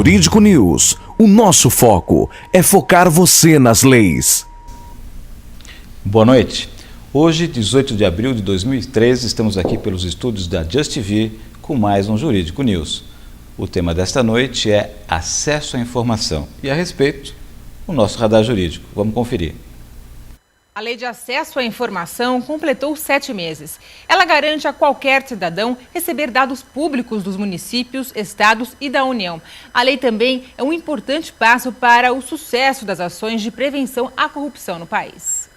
Jurídico News. O nosso foco é focar você nas leis. Boa noite. Hoje, 18 de abril de 2013, estamos aqui pelos estúdios da Just TV com mais um Jurídico News. O tema desta noite é acesso à informação e, a respeito, o nosso radar jurídico. Vamos conferir. A Lei de Acesso à Informação completou 7 meses. Ela garante a qualquer cidadão receber dados públicos dos municípios, estados e da União. A lei também é um importante passo para o sucesso das ações de prevenção à corrupção no país.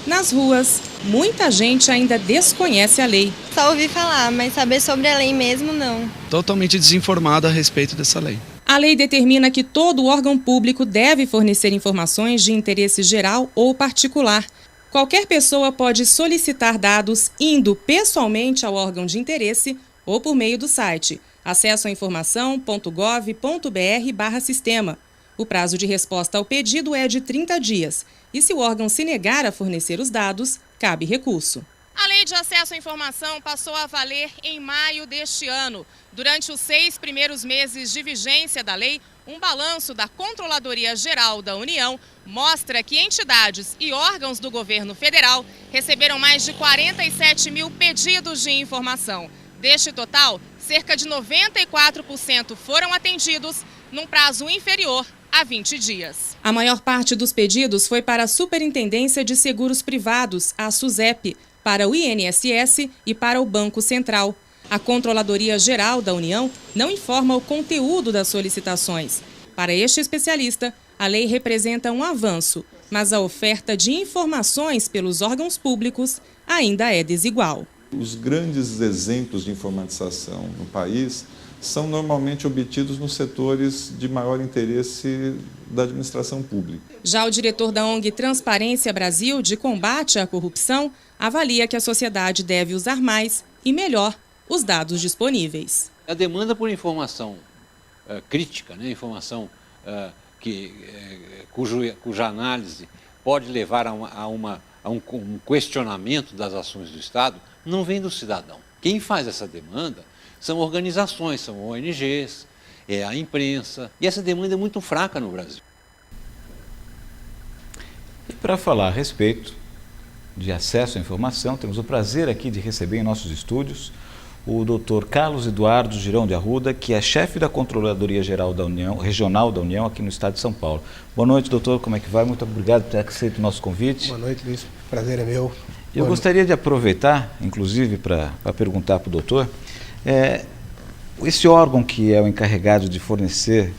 Nas ruas, muita gente ainda desconhece a lei. Só ouvi falar, mas saber sobre a lei mesmo, não. Totalmente desinformado a respeito dessa lei. A lei determina que todo órgão público deve fornecer informações de interesse geral ou particular. Qualquer pessoa pode solicitar dados indo pessoalmente ao órgão de interesse ou por meio do site acessoainformação.gov.br/sistema. O prazo de resposta ao pedido é de 30 dias e, se o órgão se negar a fornecer os dados, cabe recurso. A Lei de Acesso à Informação passou a valer em maio deste ano. Durante os 6 primeiros meses de vigência da lei, um balanço da Controladoria Geral da União mostra que entidades e órgãos do governo federal receberam mais de 47 mil pedidos de informação. Deste total, cerca de 94% foram atendidos num prazo inferior a 20 dias. A maior parte dos pedidos foi para a Superintendência de Seguros Privados, a SUSEP, para o INSS e para o Banco Central. A Controladoria Geral da União não informa o conteúdo das solicitações. Para este especialista, a lei representa um avanço, mas a oferta de informações pelos órgãos públicos ainda é desigual. Os grandes exemplos de informatização no país são normalmente obtidos nos setores de maior interesse da administração pública. Já o diretor da ONG Transparência Brasil, de combate à corrupção, avalia que a sociedade deve usar mais e melhor os dados disponíveis. A demanda por informação crítica, né, informação cuja análise pode levar a um questionamento das ações do Estado, não vem do cidadão. Quem faz essa demanda são organizações, são ONGs, é a imprensa, e essa demanda é muito fraca no Brasil. E para falar a respeito de acesso à informação, temos o prazer aqui de receber em nossos estúdios o Dr. Carlos Eduardo Girão de Arruda, que é chefe da Controladoria Geral da União, Regional da União, aqui no estado de São Paulo. Boa noite, doutor, como é que vai? Muito obrigado por ter aceito o nosso convite. Boa noite, Luiz. Prazer é meu. Eu gostaria de aproveitar, inclusive, para perguntar para o doutor, esse órgão que é o encarregado de fornecer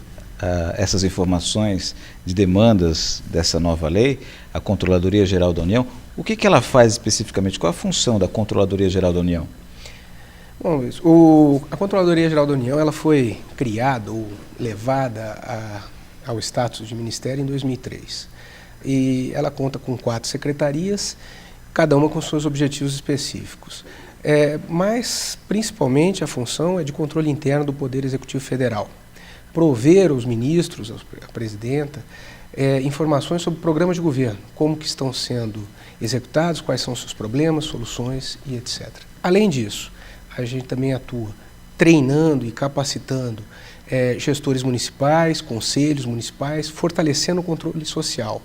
essas informações de demandas dessa nova lei, a Controladoria Geral da União, o que ela faz especificamente? Qual a função da Controladoria Geral da União? Bom, Luiz, a Controladoria Geral da União ela foi criada ou levada ao status de ministério em 2003. E ela conta com 4 secretarias, cada uma com seus objetivos específicos. Mas, principalmente, a função é de controle interno do Poder Executivo Federal. Prover os ministros, a presidenta, informações sobre programas de governo, como que estão sendo executados, quais são os seus problemas, soluções e etc. Além disso, a gente também atua treinando e capacitando gestores municipais, conselhos municipais, fortalecendo o controle social.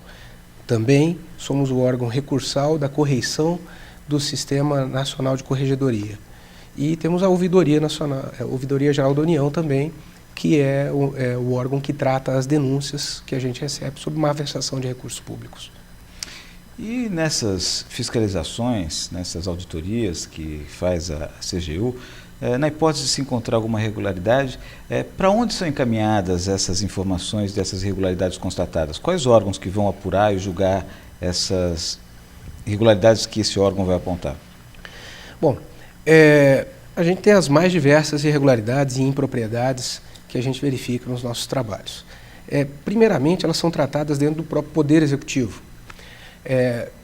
Também somos o órgão recursal da correição do Sistema Nacional de Corregedoria. E temos a Ouvidoria Nacional, a Ouvidoria Geral da União também, que é o órgão que trata as denúncias que a gente recebe sobre malversação de recursos públicos. E nessas fiscalizações, nessas auditorias que faz a CGU, na hipótese de se encontrar alguma irregularidade, para onde são encaminhadas essas informações dessas irregularidades constatadas? Quais órgãos que vão apurar e julgar essas irregularidades que esse órgão vai apontar? Bom, a gente tem as mais diversas irregularidades e impropriedades que a gente verifica nos nossos trabalhos. Primeiramente, elas são tratadas dentro do próprio Poder Executivo.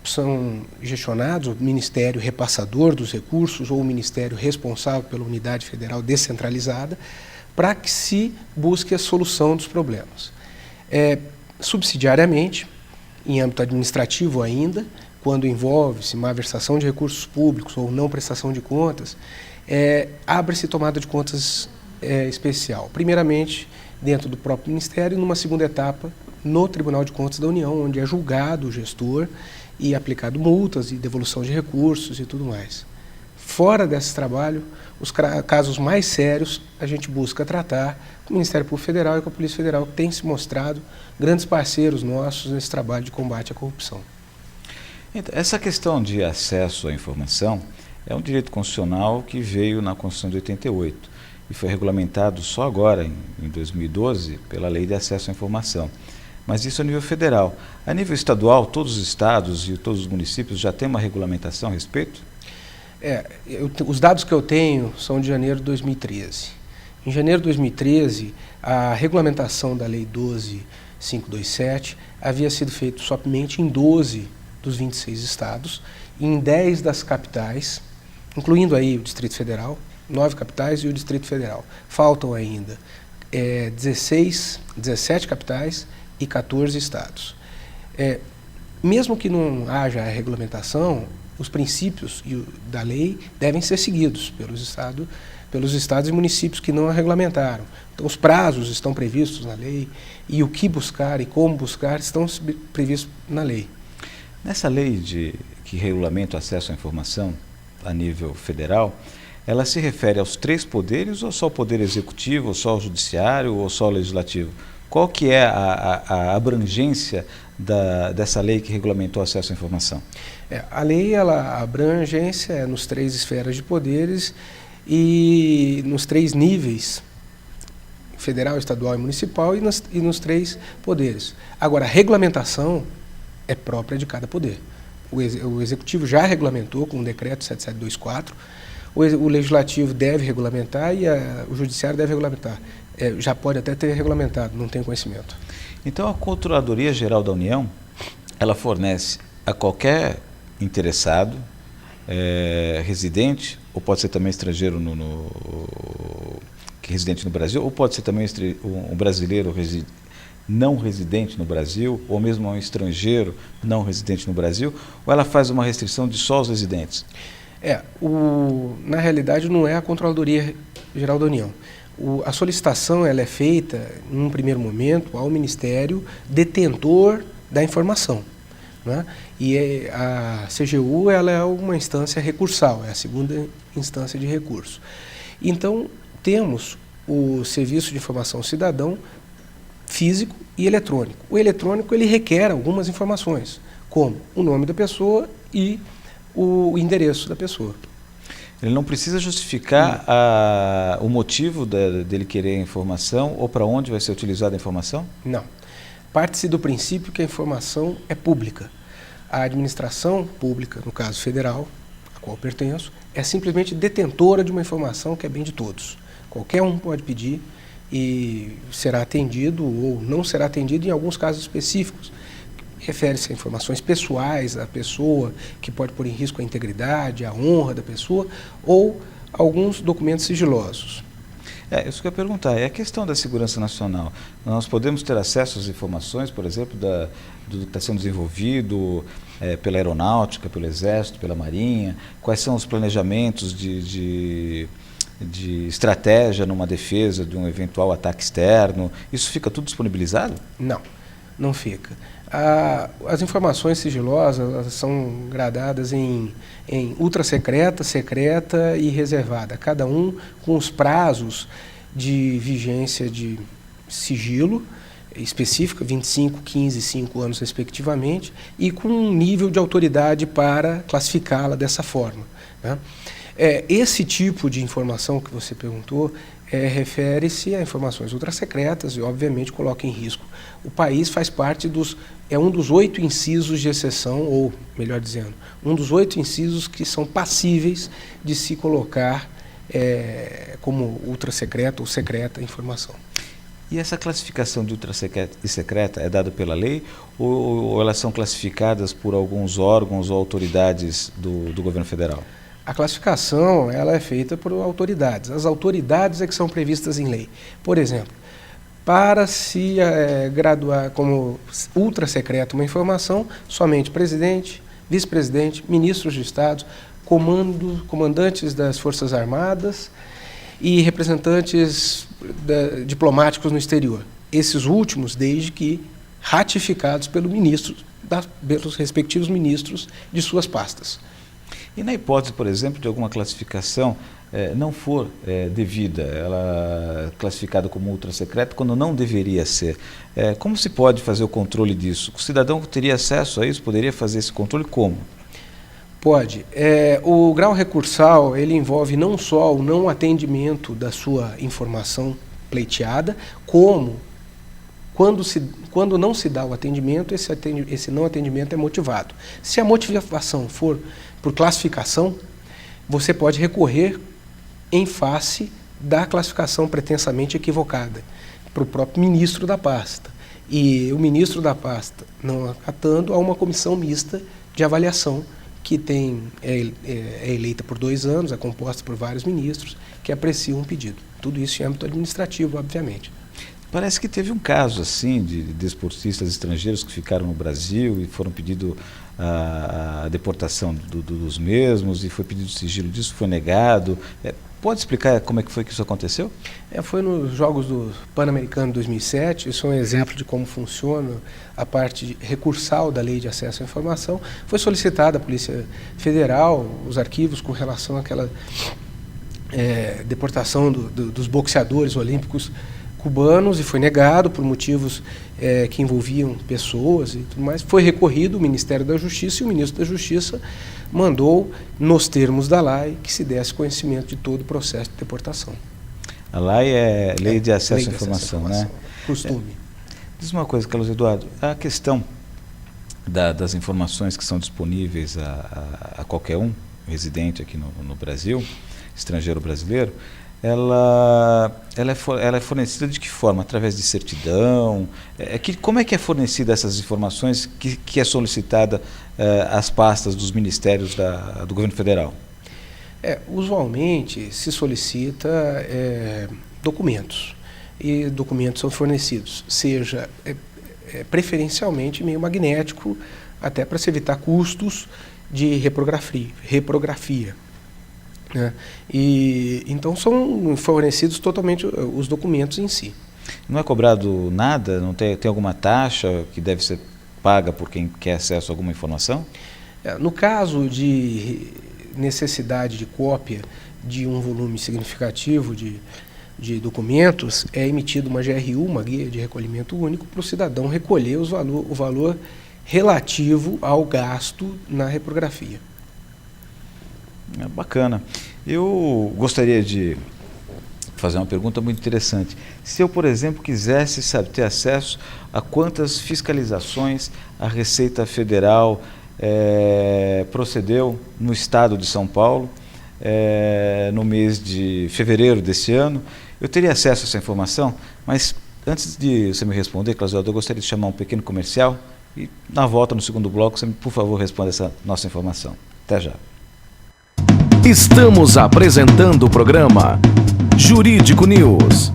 São gestionados o Ministério repassador dos recursos ou o Ministério responsável pela unidade federal descentralizada para que se busque a solução dos problemas. Subsidiariamente, em âmbito administrativo ainda, quando envolve-se malversação de recursos públicos ou não prestação de contas, abre-se tomada de contas especial. Primeiramente, dentro do próprio Ministério, e numa segunda etapa, no Tribunal de Contas da União, onde é julgado o gestor e aplicado multas e devolução de recursos e tudo mais. Fora desse trabalho, os casos mais sérios a gente busca tratar com o Ministério Público Federal e com a Polícia Federal, que tem se mostrado grandes parceiros nossos nesse trabalho de combate à corrupção. Então, essa questão de acesso à informação é um direito constitucional que veio na Constituição de 88 e foi regulamentado só agora, em 2012, pela Lei de Acesso à Informação. Mas isso a nível federal. A nível estadual, todos os estados e todos os municípios já têm uma regulamentação a respeito? Os dados que eu tenho são de janeiro de 2013. Em janeiro de 2013, a regulamentação da Lei 12.527 havia sido feita somente em 12 dos 26 estados, e em 10 das capitais, incluindo aí o Distrito Federal, 9 capitais e o Distrito Federal. Faltam ainda 17 capitais e 14 estados. Mesmo que não haja a regulamentação, os princípios da lei devem ser seguidos pelos estados e municípios que não a regulamentaram. Então, os prazos estão previstos na lei e o que buscar e como buscar estão previstos na lei. Nessa lei que regulamenta o acesso à informação a nível federal, ela se refere aos 3 poderes ou só ao poder executivo, ou só ao judiciário, ou só ao legislativo? Qual que é a abrangência dessa lei que regulamentou o acesso à informação? A lei, a abrangência é nos 3 esferas de poderes e nos 3 níveis, federal, estadual e municipal, e nos 3 poderes. Agora, a regulamentação é própria de cada poder. O Executivo já regulamentou com o decreto 7724, o Legislativo deve regulamentar e o Judiciário deve regulamentar. Já pode até ter regulamentado, não tenho conhecimento. Então, a Controladoria Geral da União, ela fornece a qualquer interessado, residente, ou pode ser também estrangeiro residente no Brasil, ou pode ser também um brasileiro não residente no Brasil, ou mesmo um estrangeiro não residente no Brasil, ou ela faz uma restrição de só os residentes? Na realidade, não é a Controladoria Geral da União. A solicitação ela é feita, num primeiro momento, ao Ministério detentor da informação, né? E a CGU ela é uma instância recursal, é a segunda instância de recurso. Então, temos o Serviço de Informação ao Cidadão físico e eletrônico. O eletrônico ele requer algumas informações, como o nome da pessoa e o endereço da pessoa. Ele não precisa justificar o motivo dele querer a informação ou para onde vai ser utilizada a informação? Não. Parte-se do princípio que a informação é pública. A administração pública, no caso federal, a qual pertenço, é simplesmente detentora de uma informação que é bem de todos. Qualquer um pode pedir e será atendido ou não será atendido em alguns casos específicos. Refere-se a informações pessoais da pessoa, que pode pôr em risco a integridade, a honra da pessoa, ou alguns documentos sigilosos. Isso que eu ia perguntar, é a questão da segurança nacional. Nós podemos ter acesso às informações, por exemplo, do que está sendo desenvolvido pela aeronáutica, pelo Exército, pela Marinha, quais são os planejamentos de estratégia numa defesa de um eventual ataque externo, isso fica tudo disponibilizado? Não fica. As informações sigilosas elas são gradadas em ultra secreta, secreta e reservada, cada um com os prazos de vigência de sigilo específica, 25, 15 e 5 anos respectivamente, e com um nível de autoridade para classificá-la dessa forma, né? Esse tipo de informação que você perguntou refere-se a informações ultrasecretas e, obviamente, coloca em risco. O país faz parte um dos 8 incisos de exceção, ou, melhor dizendo, um dos 8 incisos que são passíveis de se colocar como ultrasecreta ou secreta informação. E essa classificação de ultrasecreta e secreta é dada pela lei ou elas são classificadas por alguns órgãos ou autoridades do governo federal? A classificação ela é feita por autoridades. As autoridades é que são previstas em lei. Por exemplo, para se graduar como ultra secreta uma informação, somente presidente, vice-presidente, ministros de Estado, comandantes das Forças Armadas e representantes diplomáticos no exterior. Esses últimos, desde que ratificados pelos respectivos ministros de suas pastas. E na hipótese, por exemplo, de alguma classificação não for devida, ela é classificada como ultrasecreta quando não deveria ser, como se pode fazer o controle disso? O cidadão teria acesso a isso? Poderia fazer esse controle como? Pode. O grau recursal, ele envolve não só o não atendimento da sua informação pleiteada, como quando não se dá o atendimento, esse não atendimento é motivado. Se a motivação for por classificação, você pode recorrer em face da classificação pretensamente equivocada para o próprio ministro da pasta. E o ministro da pasta, não acatando, a uma comissão mista de avaliação que é eleita por 2 anos, é composta por vários ministros que apreciam um pedido. Tudo isso em âmbito administrativo, obviamente. Parece que teve um caso assim de desportistas estrangeiros que ficaram no Brasil e foram pedido a deportação dos mesmos e foi pedido sigilo disso, foi negado. Pode explicar como é que foi que isso aconteceu? Foi nos Jogos do Pan-Americano de 2007, isso é um exemplo de como funciona a parte recursal da Lei de Acesso à Informação. Foi solicitada à Polícia Federal os arquivos com relação àquela deportação dos boxeadores olímpicos cubanos e foi negado por motivos que envolviam pessoas e tudo mais. Foi recorrido ao Ministério da Justiça e o ministro da Justiça mandou, nos termos da lei, que se desse conhecimento de todo o processo de deportação. A lei é Lei de Acesso à Informação, né? Costume. Diz uma coisa, Carlos Eduardo, a questão das informações que são disponíveis a qualquer um residente aqui no Brasil, estrangeiro brasileiro, ela é fornecida de que forma? Através de certidão? Como é que é fornecida essas informações que é solicitada às pastas dos ministérios do governo federal? Usualmente se solicita documentos, e documentos são fornecidos, seja preferencialmente meio magnético, até para se evitar custos de reprografia. E então são fornecidos totalmente os documentos em si. Não é cobrado nada? Não tem alguma taxa que deve ser paga por quem quer acesso a alguma informação? No caso de necessidade de cópia de um volume significativo de documentos, é emitida uma GRU, uma Guia de Recolhimento Único, para o cidadão recolher o valor relativo ao gasto na reprografia. Bacana. Eu gostaria de fazer uma pergunta muito interessante. Se eu, por exemplo, quisesse ter acesso a quantas fiscalizações a Receita Federal procedeu no estado de São Paulo no mês de fevereiro desse ano, eu teria acesso a essa informação, mas antes de você me responder, Carlos Eduardo, eu gostaria de chamar um pequeno comercial e na volta, no segundo bloco, você, por favor, responda essa nossa informação. Até já. Estamos apresentando o programa Jurídico News.